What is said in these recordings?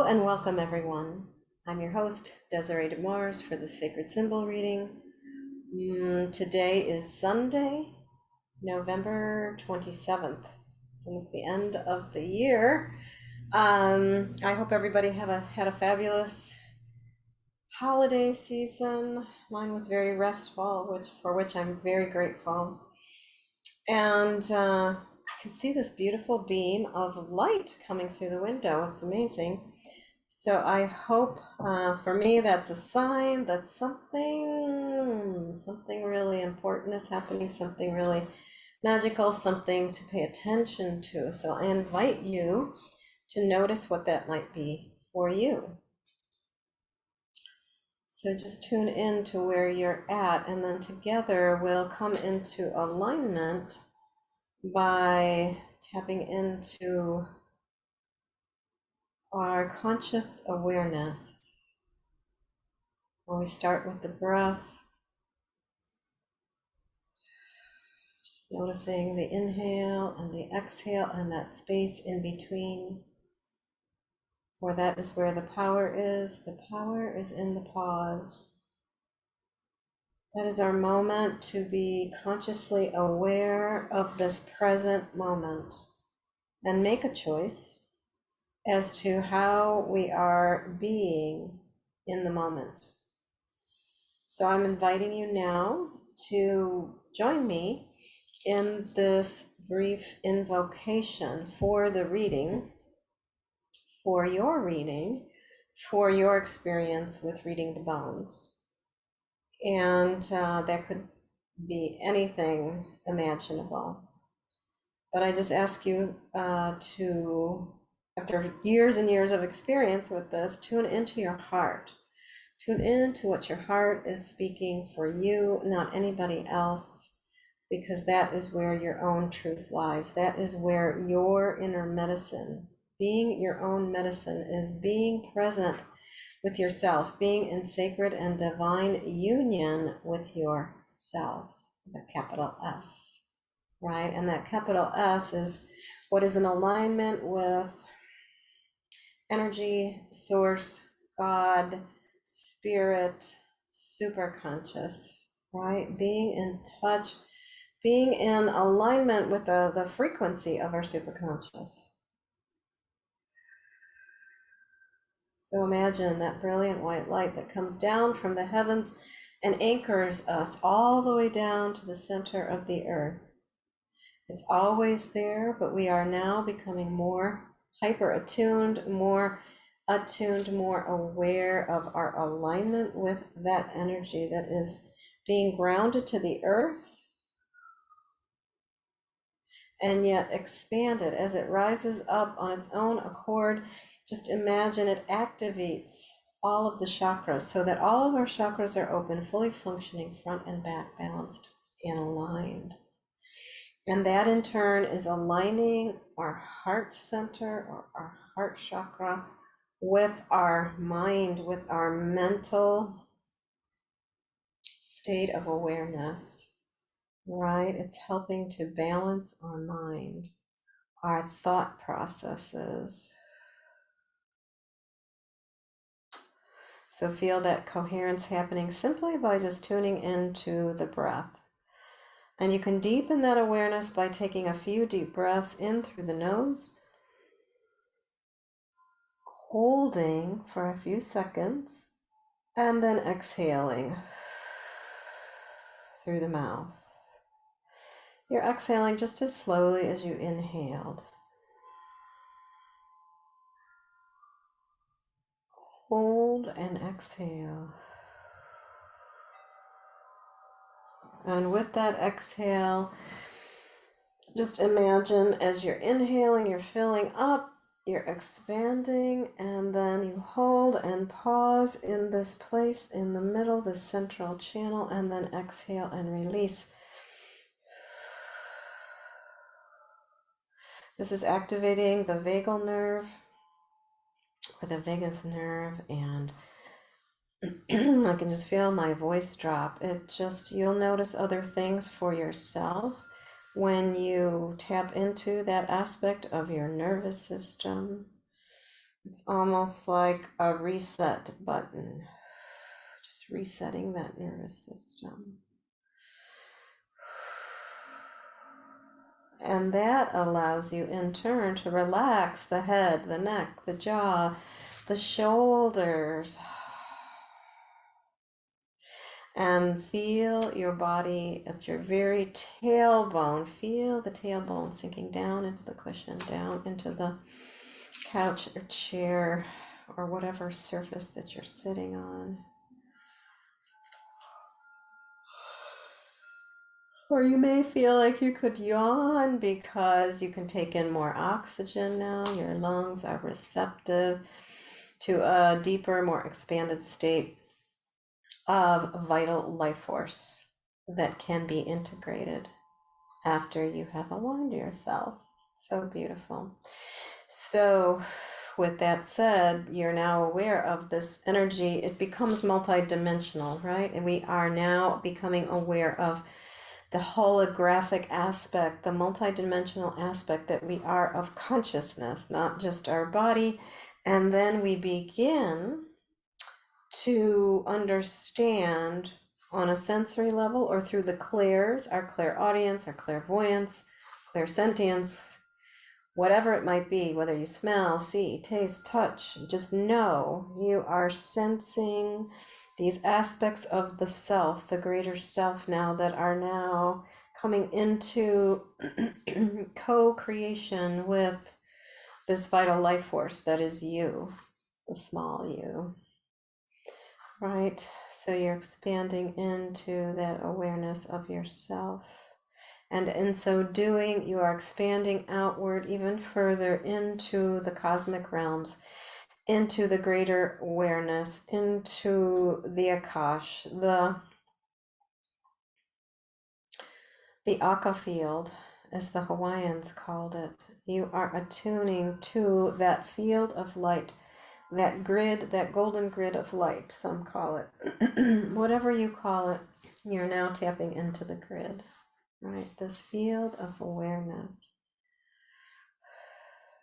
and welcome everyone. I'm your host, Desiree DeMars for the Sacred Symbol reading. Today is Sunday, November 27th. It's almost the end of the year. I hope everybody had a fabulous holiday season. Mine was very restful, for which I'm very grateful. And I can see this beautiful beam of light coming through the window. It's amazing. So I hope, for me, that's a sign that something really important is happening, something really magical, something to pay attention to. So I invite you to notice what that might be for you. So just tune in to where you're at, and then together we'll come into alignment by tapping into our conscious awareness. When we start with the breath, just noticing the inhale and the exhale and that space in between. For that is where the power is. The power is in the pause. That is our moment to be consciously aware of this present moment and make a choice as to how we are being in the moment. So I'm inviting you now to join me in this brief invocation for the reading, for your experience with reading the bones. And that could be anything imaginable. But I just ask you to, after years and years of experience with this, tune into your heart. Tune into what your heart is speaking for you, not anybody else, because that is where your own truth lies. That is where your inner medicine, being your own medicine, is being present with yourself, being in sacred and divine union with yourself, the capital S, right? And that capital S is what is in alignment with energy, source, God, spirit, superconscious, right? Being in touch, being in alignment with the frequency of our superconscious. So imagine that brilliant white light that comes down from the heavens and anchors us all the way down to the center of the earth. It's always there, but we are now becoming more hyper attuned, more aware of our alignment with that energy that is being grounded to the earth and yet expanded as it rises up on its own accord. Just imagine it activates all of the chakras so that all of our chakras are open, fully functioning, front and back, balanced and aligned. And that in turn is aligning our heart center or our heart chakra with our mind, with our mental state of awareness, right? It's helping to balance our mind, our thought processes. So feel that coherence happening simply by just tuning into the breath. And you can deepen that awareness by taking a few deep breaths in through the nose, holding for a few seconds, and then exhaling through the mouth. You're exhaling just as slowly as you inhaled. Hold and exhale. And with that exhale, just imagine as you're inhaling, you're filling up, you're expanding, and then you hold and pause in this place in the middle, the central channel, and then exhale and release. This is activating the vagal nerve or the vagus nerve, and I can just feel my voice drop. You'll notice other things for yourself when you tap into that aspect of your nervous system, It's almost like a reset button, just resetting that nervous system. And that allows you in turn to relax the head, the neck, the jaw, the shoulders, and feel your body at your very tailbone. Feel the tailbone sinking down into the cushion, down into the couch or chair or whatever surface that you're sitting on. Or you may feel like you could yawn because you can take in more oxygen now. Your lungs are receptive to a deeper, more expanded state of vital life force that can be integrated after you have aligned yourself. So beautiful. So, with that said, you're now aware of this energy. It becomes multidimensional, right? And we are now becoming aware of the holographic aspect, the multidimensional aspect that we are of consciousness, not just our body. And then we begin to understand on a sensory level or through the clairs, our clairaudience, our clairvoyance, clairsentience, whatever it might be, whether you smell, see, taste, touch, just know you are sensing these aspects of the self, the greater self now that are now coming into co-creation with this vital life force that is you, the small you. Right, so you're expanding into that awareness of yourself. And in so doing, you are expanding outward even further into the cosmic realms, into the greater awareness, into the Akash, the Aka field, as the Hawaiians called it. You are attuning to that field of light, that grid, that golden grid of light, some call it. Whatever you call it, you're now tapping into the grid, right? This field of awareness.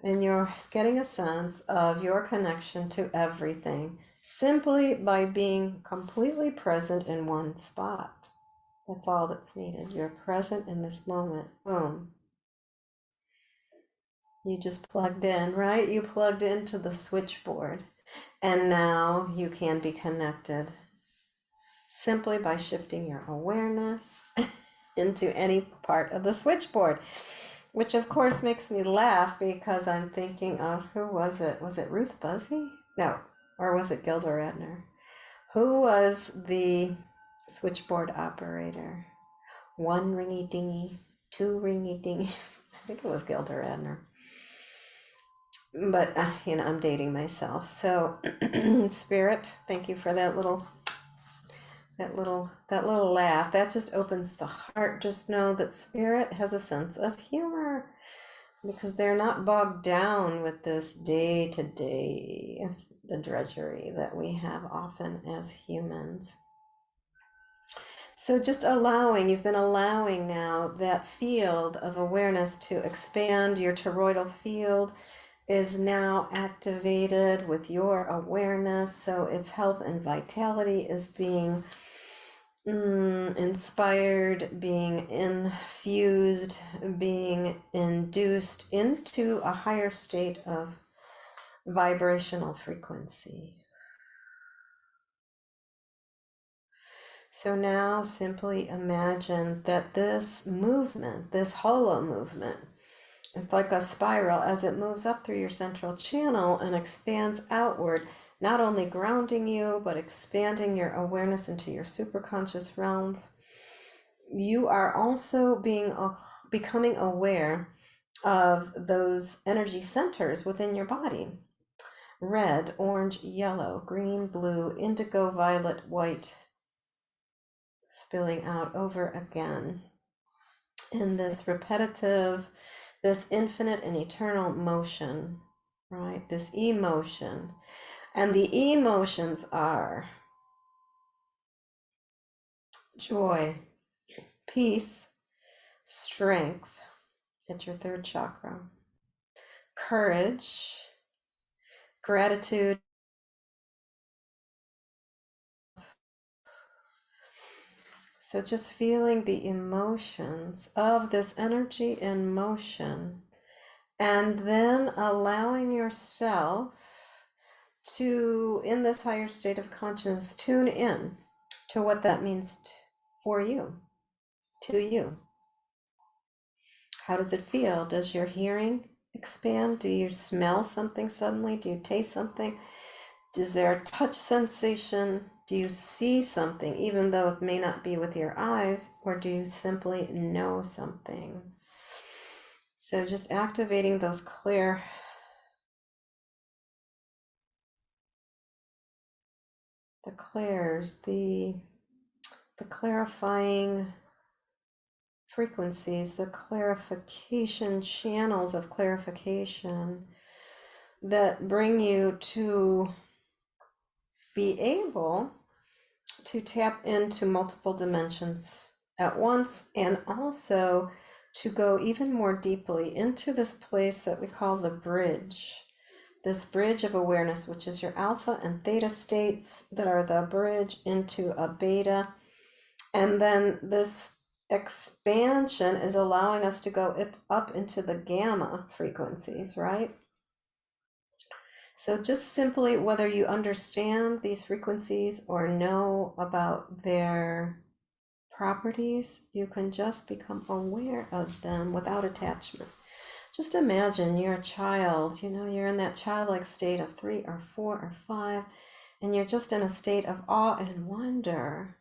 And you're getting a sense of your connection to everything simply by being completely present in one spot. That's all that's needed. You're present in this moment. Boom. You just plugged in, right? You plugged into the switchboard. And now you can be connected simply by shifting your awareness into any part of the switchboard, which of course makes me laugh because I'm thinking of, who was it? Was it Ruth Buzzy? No, or was it Gilda Radner? Who was the switchboard operator? One ringy dingy, two ringy dingies. I think it was Gilda Radner. But I'm dating myself. So Spirit, thank you for that little laugh. That just opens the heart. Just know that Spirit has a sense of humor because they're not bogged down with this day to day, the drudgery that we have often as humans. So just you've been allowing now that field of awareness to expand. Your toroidal field is now activated with your awareness. So its health and vitality is being inspired, being infused, being induced into a higher state of vibrational frequency. So now simply imagine that this movement, this hollow movement, it's like a spiral as it moves up through your central channel and expands outward, not only grounding you, but expanding your awareness into your superconscious realms. You are also becoming aware of those energy centers within your body. Red, orange, yellow, green, blue, indigo, violet, white, spilling out over again in this repetitive, this infinite and eternal motion, right? This emotion. And the emotions are joy, peace, strength, it's your third chakra, courage, gratitude. So just feeling the emotions of this energy in motion, and then allowing yourself to, in this higher state of consciousness, tune in to what that means for you, to you. How does it feel? Does your hearing expand? Do you smell something suddenly? Do you taste something? Is there a touch sensation? Do you see something, even though it may not be with your eyes, or do you simply know something? So just activating those clairs, the clarifying frequencies, the clarification channels of clarification that bring you to be able to tap into multiple dimensions at once, and also to go even more deeply into this place that we call the bridge. This bridge of awareness, which is your alpha and theta states that are the bridge into a beta. And then this expansion is allowing us to go up into the gamma frequencies, right? So just simply, whether you understand these frequencies or know about their properties, you can just become aware of them without attachment. Just imagine you're a child, you're in that childlike state of 3 or 4 or 5, and you're just in a state of awe and wonder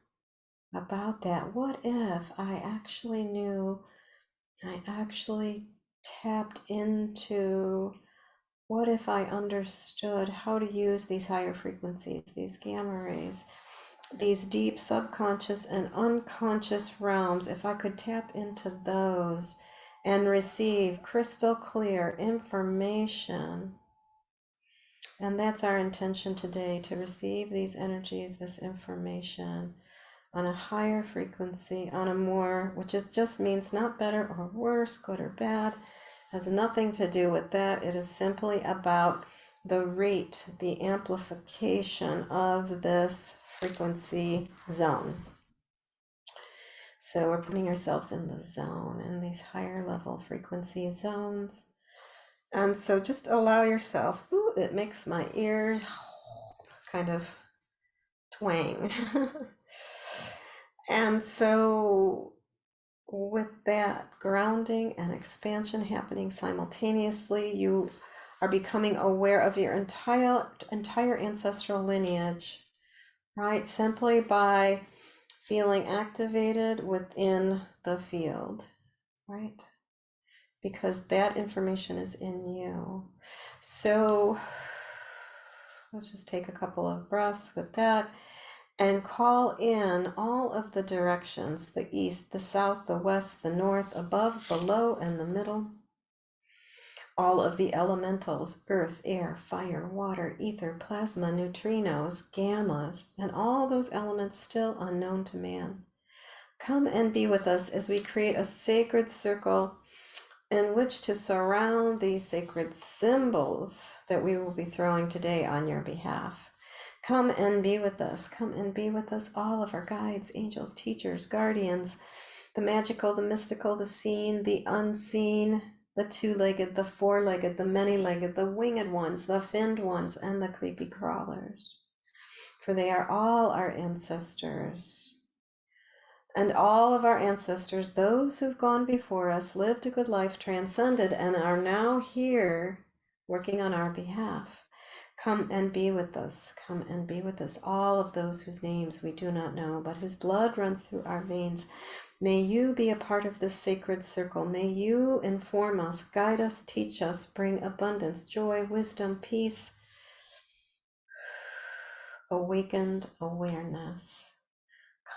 about that. What if I actually knew, I actually tapped into, what if I understood how to use these higher frequencies, these gamma rays, these deep subconscious and unconscious realms, if I could tap into those and receive crystal clear information. And that's our intention today, to receive these energies, this information on a higher frequency, on a more, which is just means not better or worse, good or bad, has nothing to do with that. It is simply about the rate, the amplification of this frequency zone. So we're putting ourselves in the zone, in these higher level frequency zones. And so just allow yourself, ooh, it makes my ears kind of twang. And so with that grounding and expansion happening simultaneously, you are becoming aware of your entire ancestral lineage, right? Simply by feeling activated within the field, right? Because that information is in you. So let's just take a couple of breaths with that and call in all of the directions: the east, the south, the west, the north, above, below, and the middle. All of the elementals: earth, air, fire, water, ether, plasma, neutrinos, gammas, and all those elements still unknown to man. Come and be with us as we create a sacred circle in which to surround these sacred symbols that we will be throwing today on your behalf. Come and be with us. Come and be with us, all of our guides, angels, teachers, guardians, the magical, the mystical, the seen, the unseen, the two-legged, the four-legged, the many-legged, the winged ones, the finned ones, and the creepy crawlers. For they are all our ancestors. And all of our ancestors, those who've gone before us, lived a good life, transcended, and are now here working on our behalf. Come and be with us. Come and be with us. All of those whose names we do not know, but whose blood runs through our veins. May you be a part of this sacred circle. May you inform us, guide us, teach us, bring abundance, joy, wisdom, peace, awakened awareness.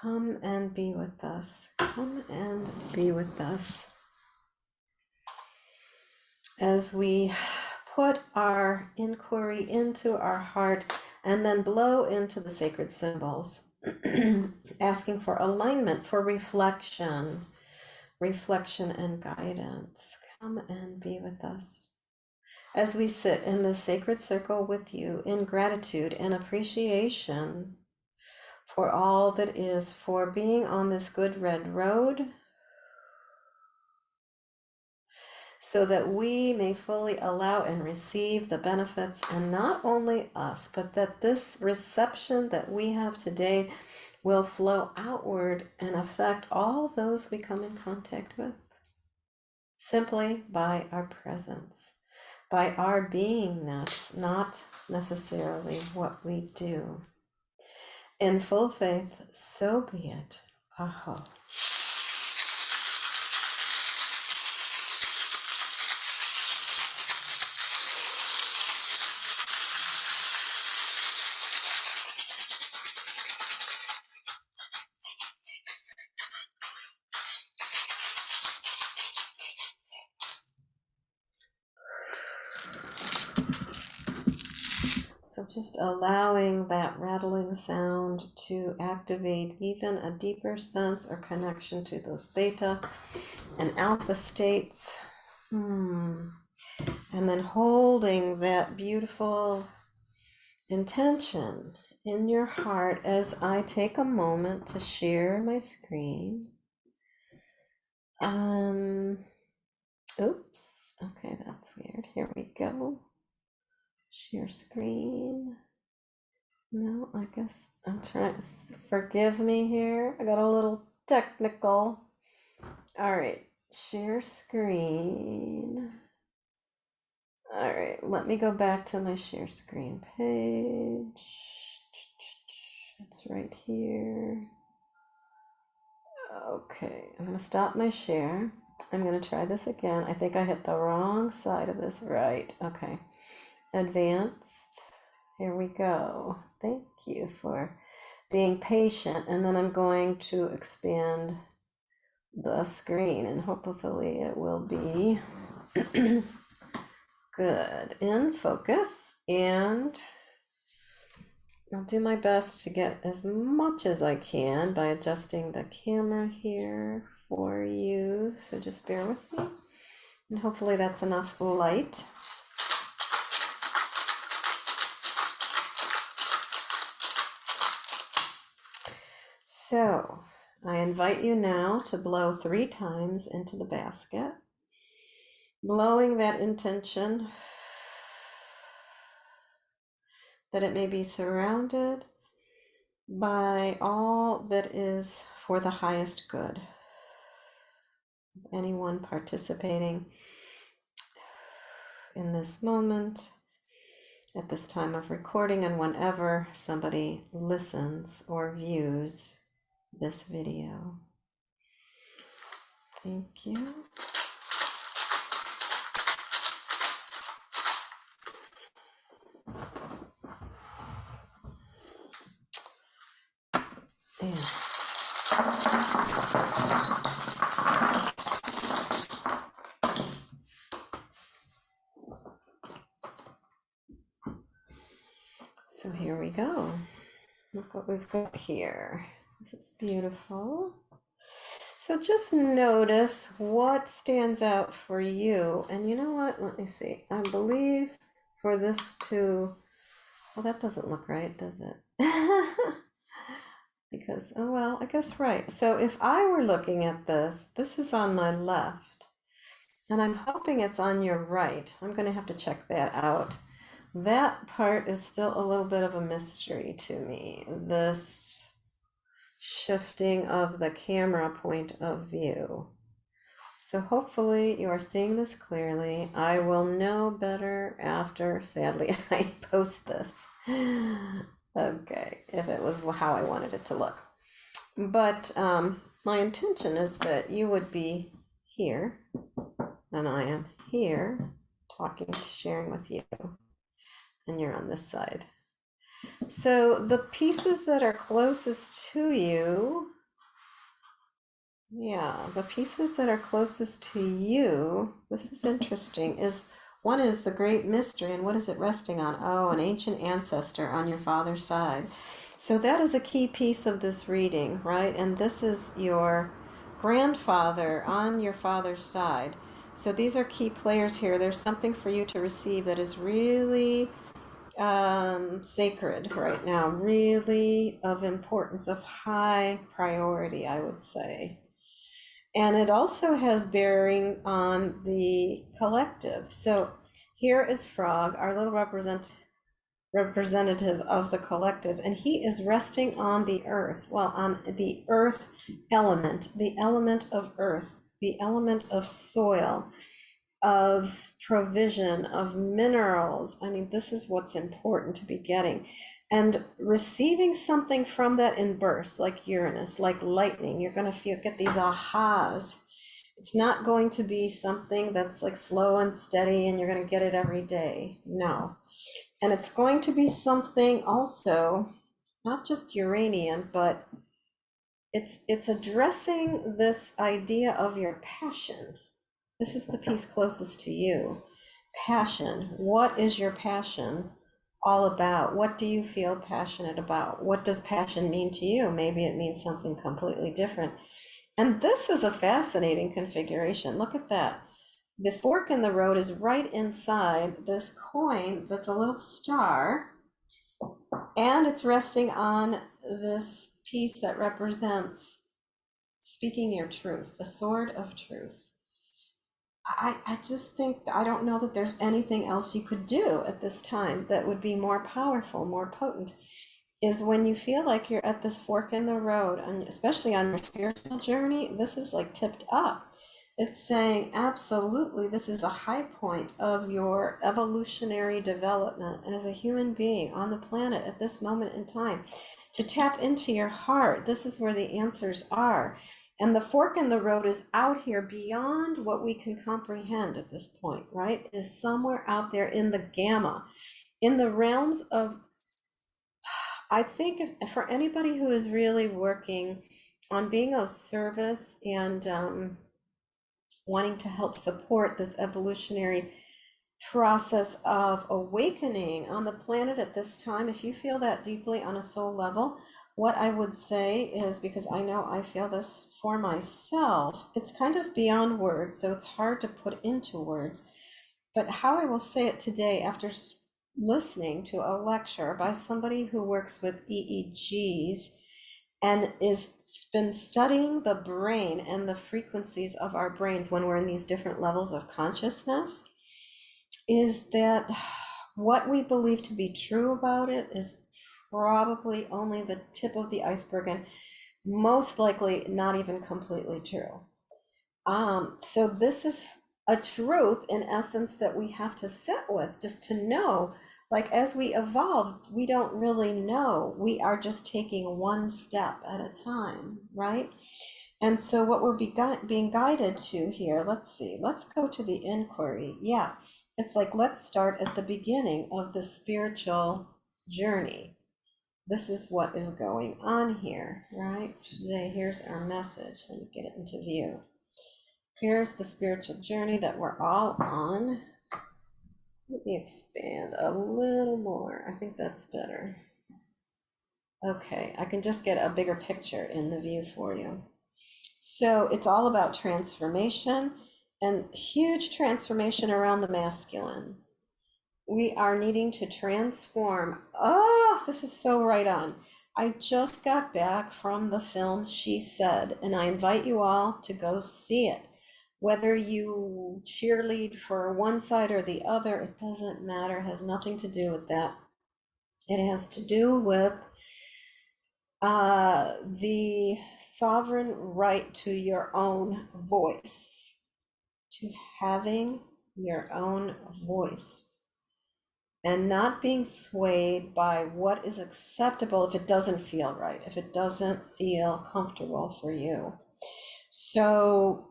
Come and be with us. Come and be with us. As we put our inquiry into our heart and then blow into the sacred symbols, asking for alignment, for reflection and guidance. Come and be with us. as we sit in this sacred circle with you in gratitude and appreciation for all that is, for being on this good red road, so that we may fully allow and receive the benefits, and not only us, but that this reception that we have today will flow outward and affect all those we come in contact with, simply by our presence, by our beingness, not necessarily what we do. In full faith, so be it. Aho. So just allowing that rattling sound to activate even a deeper sense or connection to those theta and alpha states. And then holding that beautiful intention in your heart as I take a moment to share my screen. Oops. Okay, that's weird. Here we go. Share screen. No, I guess I'm trying. Forgive me here. I got a little technical. All right, share screen. All right, let me go back to my share screen page. It's right here. Okay, I'm gonna stop my share. I'm gonna try this again. I think I hit the wrong side of this. Right, okay. Advanced. Here we go. Thank you for being patient. And then I'm going to expand the screen and hopefully it will be good in focus. And I'll do my best to get as much as I can by adjusting the camera here for you. So just bear with me. And hopefully that's enough light. So I invite you now to blow 3 times into the basket, blowing that intention that it may be surrounded by all that is for the highest good. Anyone participating in this moment, at this time of recording, and whenever somebody listens or views this video. Thank you. And so here we go. Look what we've got here. This is beautiful. So just notice what stands out for you. And you know what? Let me see. I believe for this to, well, that doesn't look right, does it? Because, oh, well, I guess right. So if I were looking at this, this is on my left. And I'm hoping it's on your right. I'm going to have to check that out. That part is still a little bit of a mystery to me. This shifting of the camera point of view. So hopefully you are seeing this clearly. I will know better after, sadly, I post this. Okay, if it was how I wanted it to look. But my intention is that you would be here, and I am here, talking, sharing with you, and you're on this side. So the pieces that are closest to you, the pieces that are closest to you, this is interesting, is one is the great mystery, and what is it resting on? Oh, an ancient ancestor on your father's side. So that is a key piece of this reading, right? And this is your grandfather on your father's side. So these are key players here. There's something for you to receive that is really sacred right now, really of importance, of high priority, I would say. And it also has bearing on the collective. So here is Frog, our little representative of the collective, and he is resting on the earth, well, on the earth element, the element of earth, the element of soil, of provision, of minerals. I mean, this is what's important to be getting. And receiving something from that in bursts, like Uranus, like lightning, you're going to get these ahas. It's not going to be something that's like slow and steady and you're going to get it every day. No. And it's going to be something also, not just Uranian, but it's addressing this idea of your passion. This is the piece closest to you. Passion. What is your passion all about? What do you feel passionate about? What does passion mean to you? Maybe it means something completely different. And this is a fascinating configuration. Look at that. The fork in the road is right inside this coin that's a little star, and it's resting on this piece that represents speaking your truth, the sword of truth. I just think, I don't know that there's anything else you could do at this time that would be more powerful, more potent, is when you feel like you're at this fork in the road, and especially on your spiritual journey, this is like tipped up. It's saying, absolutely, this is a high point of your evolutionary development as a human being on the planet at this moment in time. To tap into your heart, this is where the answers are. And the fork in the road is out here beyond what we can comprehend at this point, right? It is somewhere out there in the gamma, in the realms of, I think for anybody who is really working on being of service and wanting to help support this evolutionary process of awakening on the planet at this time, if you feel that deeply on a soul level, what I would say is, because I know I feel this for myself, it's kind of beyond words, so it's hard to put into words, but how I will say it today after listening to a lecture by somebody who works with EEGs and is been studying the brain and the frequencies of our brains when we're in these different levels of consciousness, is that what we believe to be true about it is probably only the tip of the iceberg and most likely not even completely true. So this is a truth in essence that we have to sit with, just to know, like as we evolve, we don't really know. We are just taking one step at a time, right? And so what we're being guided to here, let's see, let's go to the inquiry. Yeah, it's like, let's start at the beginning of the spiritual journey. This is what is going on here, right? Today, here's our message. Let me get it into view. Here's the spiritual journey that we're all on. Let me expand a little more. I think that's better. Okay, I can just get a bigger picture in the view for you. So it's all about transformation and huge transformation around the masculine. We are needing to transform. Oh, this is so right on. I just got back from the film She Said, and I invite you all to go see it. Whether you cheerlead for one side or the other, it doesn't matter, it has nothing to do with that. It has to do with the sovereign right to your own voice, to having your own voice, and not being swayed by what is acceptable if it doesn't feel right, if it doesn't feel comfortable for you. So,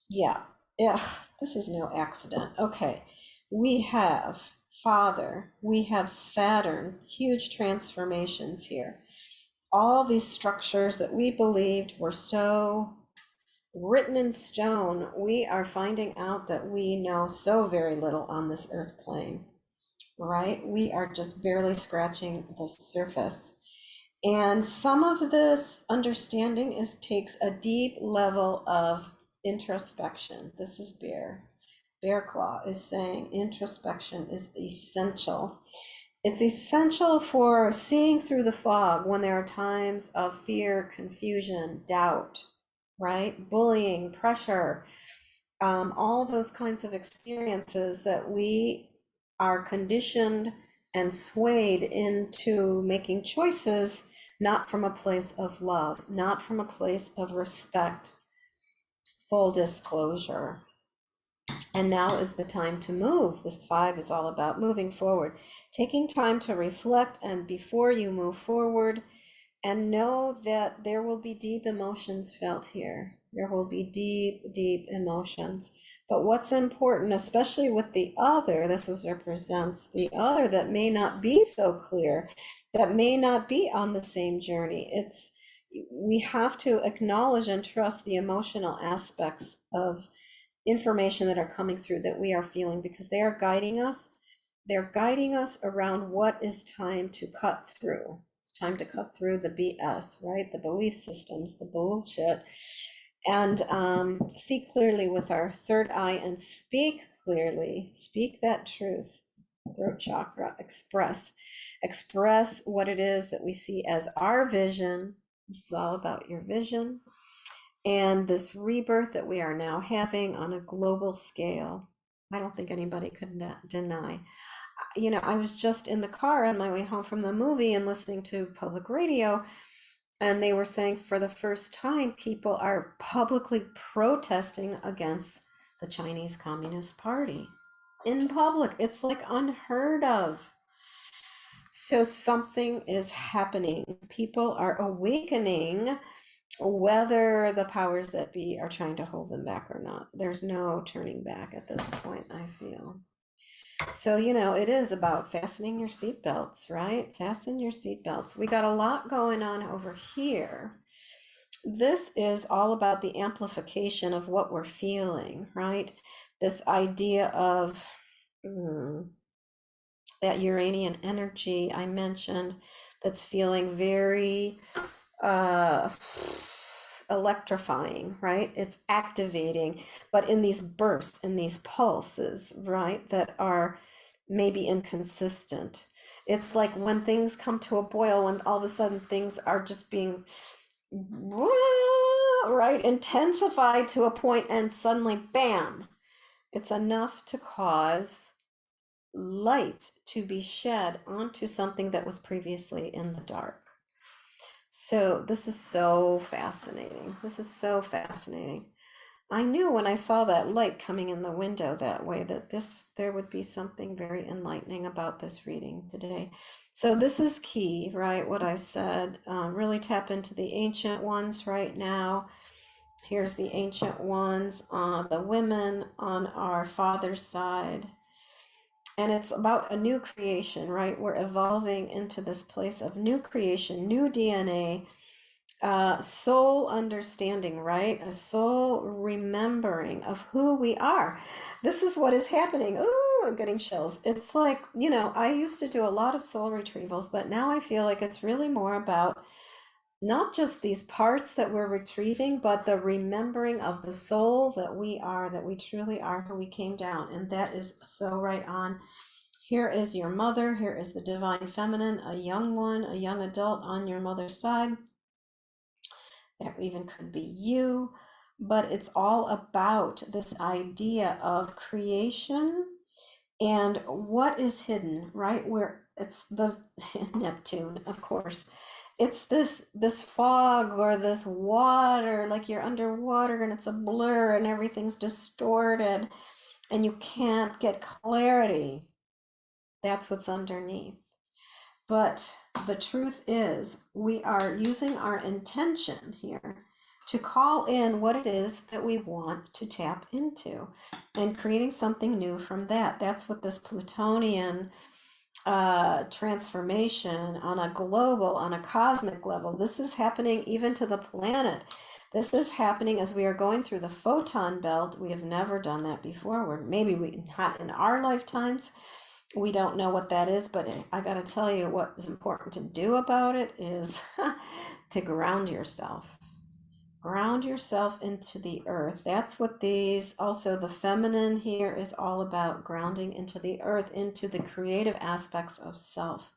yeah, this is no accident. Okay, we have Father, we have Saturn, huge transformations here. All these structures that we believed were so written in stone, we are finding out that we know so very little on this earth plane, right? We are just barely scratching the surface. And some of this understanding takes a deep level of introspection. This is Bear. Bear Claw is saying introspection is essential. It's essential for seeing through the fog when there are times of fear, confusion, doubt, right? Bullying, pressure, all those kinds of experiences that we are conditioned and swayed into making choices not from a place of love, not from a place of respect, full disclosure. And now is the time to move. This 5 is all about moving forward, taking time to reflect, and before you move forward, and know that there will be deep emotions felt here. There will be deep, deep emotions. But what's important, especially with the other, this represents the other that may not be so clear, that may not be on the same journey. We have to acknowledge and trust the emotional aspects of information that are coming through that we are feeling, because they are guiding us. They're guiding us around what is time to cut through. It's time to cut through the BS, right? The belief systems, the bullshit, and see clearly with our third eye and speak clearly. Speak that truth. Throat chakra, express what it is that we see as our vision. This is all about your vision and this rebirth that we are now having on a global scale. I don't think anybody could deny. You know, I was just in the car on my way home from the movie and listening to public radio, and they were saying for the first time people are publicly protesting against the Chinese Communist Party in public. It's like unheard of. So something is happening. People are awakening, whether the powers that be are trying to hold them back or not. There's no turning back at this point, I feel. So, you know, it is about fastening your seatbelts, right? Fasten your seatbelts. We got a lot going on over here. This is all about the amplification of what we're feeling, right? This idea of that Uranian energy I mentioned that's feeling very electrifying, right? It's activating, but in these bursts, in these pulses, right, that are maybe inconsistent. It's like when things come to a boil, when all of a sudden things are just being right intensified to a point, and suddenly bam, it's enough to cause light to be shed onto something that was previously in the dark. So this is so fascinating. This is so fascinating. I knew when I saw that light coming in the window that way that there would be something very enlightening about this reading today. So this is key, right? What I said, really tap into the ancient ones right now. Here's the ancient ones, the women on our father's side. And it's about a new creation, right? We're evolving into this place of new creation, new DNA, soul understanding, right? A soul remembering of who we are. This is what is happening. Ooh, I'm getting chills. It's like, you know, I used to do a lot of soul retrievals, but now I feel like it's really more about not just these parts that we're retrieving, but the remembering of the soul that we are, that we truly are who we came down. And that is so right on. Here is your mother. Here is the divine feminine, a young one, a young adult on your mother's side. That even could be you. But it's all about this idea of creation and what is hidden, right? Where it's the Neptune, of course. It's this fog or this water, like you're underwater and it's a blur and everything's distorted and you can't get clarity. That's what's underneath. But the truth is, we are using our intention here to call in what it is that we want to tap into and creating something new from that. That's what this Plutonian transformation on a global, on a cosmic level, this is happening even to the planet. This is happening as we are going through the photon belt. We have never done that before. Maybe not in our lifetimes. We don't know what that is, but I got to tell you what is important to do about it is to ground yourself. Ground yourself into the earth. That's what these, also the feminine here is all about, grounding into the earth, into the creative aspects of self.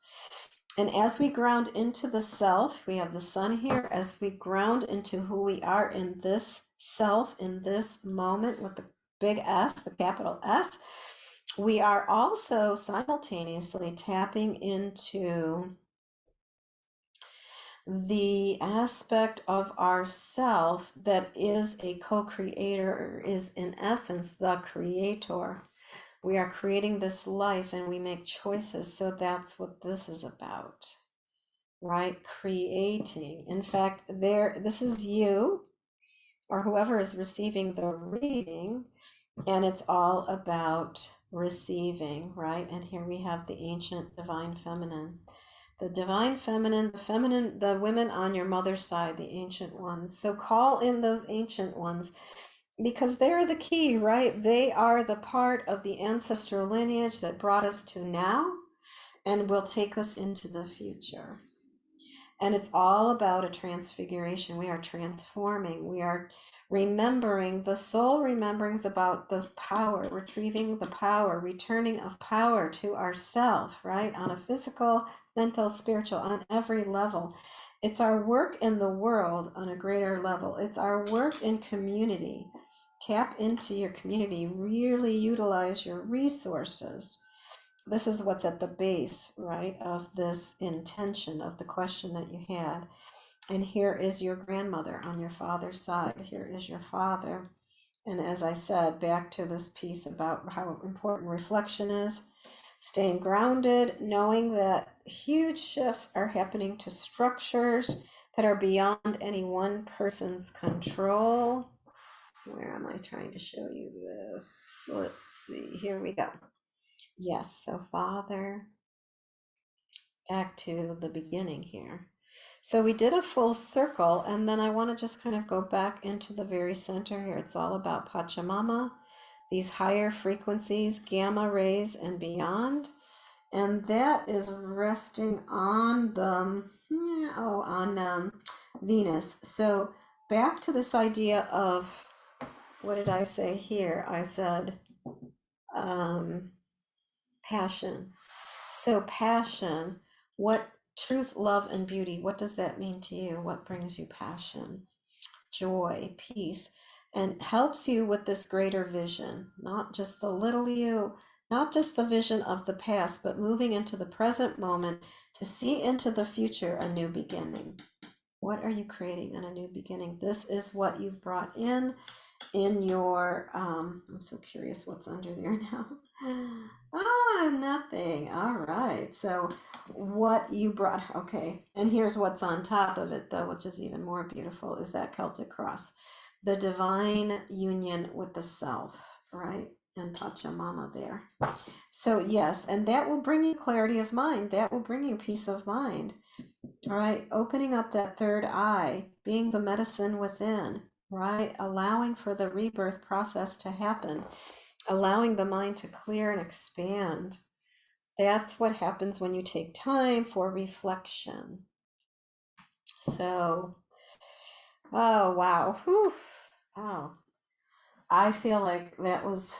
And as we ground into the self, we have the sun here, as we ground into who we are in this self, in this moment with the big S, the capital S, we are also simultaneously tapping into the aspect of ourself that is a co-creator, is in essence the creator. We are creating this life and we make choices. So that's what this is about, right? Creating. In fact, this is you or whoever is receiving the reading, and it's all about receiving, right? And here we have the ancient divine feminine. The divine feminine, the women on your mother's side, the ancient ones. So call in those ancient ones because they're the key, right? They are the part of the ancestral lineage that brought us to now and will take us into the future. And it's all about a transfiguration. We are transforming. We are remembering, the soul rememberings about the power, retrieving the power, returning of power to ourself, right? On a physical, mental, spiritual, on every level. It's our work in the world on a greater level. It's our work in community. Tap into your community, really utilize your resources. This is what's at the base, right, of this intention of the question that you had. And here is your grandmother on your father's side. Here is your father. And as I said, back to this piece about how important reflection is, staying grounded, knowing that huge shifts are happening to structures that are beyond any one person's control. Where am I trying to show you this? Let's see. Here we go. Yes, so Father, back to the beginning here. So we did a full circle, and then I want to just kind of go back into the very center here. It's all about Pachamama, these higher frequencies, gamma rays and beyond. And that is resting on the, on Venus. So back to this idea of, what did I say here? I said passion. So passion, what truth, love, and beauty, what does that mean to you? What brings you passion? Joy, peace, and helps you with this greater vision, not just the little you, not just the vision of the past, but moving into the present moment to see into the future a new beginning. What are you creating in a new beginning? This is what you've brought in your, I'm so curious what's under there now. Nothing. All right. So what you brought, okay. And here's what's on top of it though, which is even more beautiful, is that Celtic cross, the divine union with the self, right? And Pachamama there. So yes, and that will bring you clarity of mind. That will bring you peace of mind. All right. Opening up that third eye, being the medicine within, right? Allowing for the rebirth process to happen, allowing the mind to clear and expand. That's what happens when you take time for reflection. So, oh, wow. Whew. Wow. I feel like that was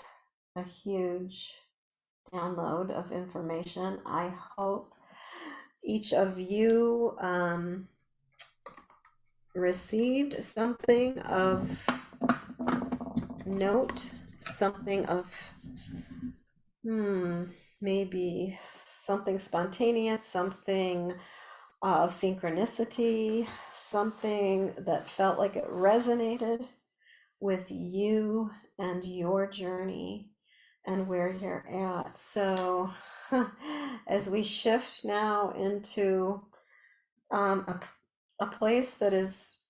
a huge download of information. I hope each of you received something of note, something of maybe something spontaneous, something of synchronicity, something that felt like it resonated with you and your journey and where you're at. So as we shift now into a place that is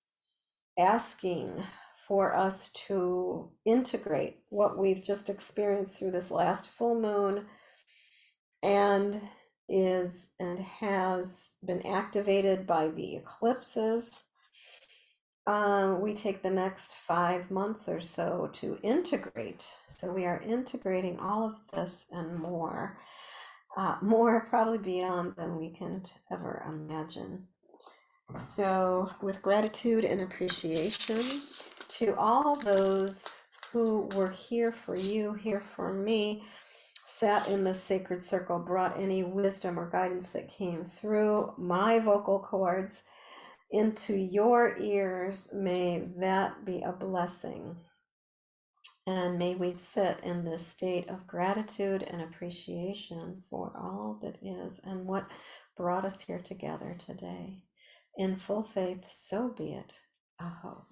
asking for us to integrate what we've just experienced through this last full moon and is and has been activated by the eclipses. We take the next 5 months or so to integrate. So we are integrating all of this and more probably beyond than we can ever imagine. So, with gratitude and appreciation to all those who were here for you, here for me, sat in the sacred circle, brought any wisdom or guidance that came through my vocal cords into your ears, may that be a blessing. And may we sit in this state of gratitude and appreciation for all that is and what brought us here together today. In full faith, so be it. Aho.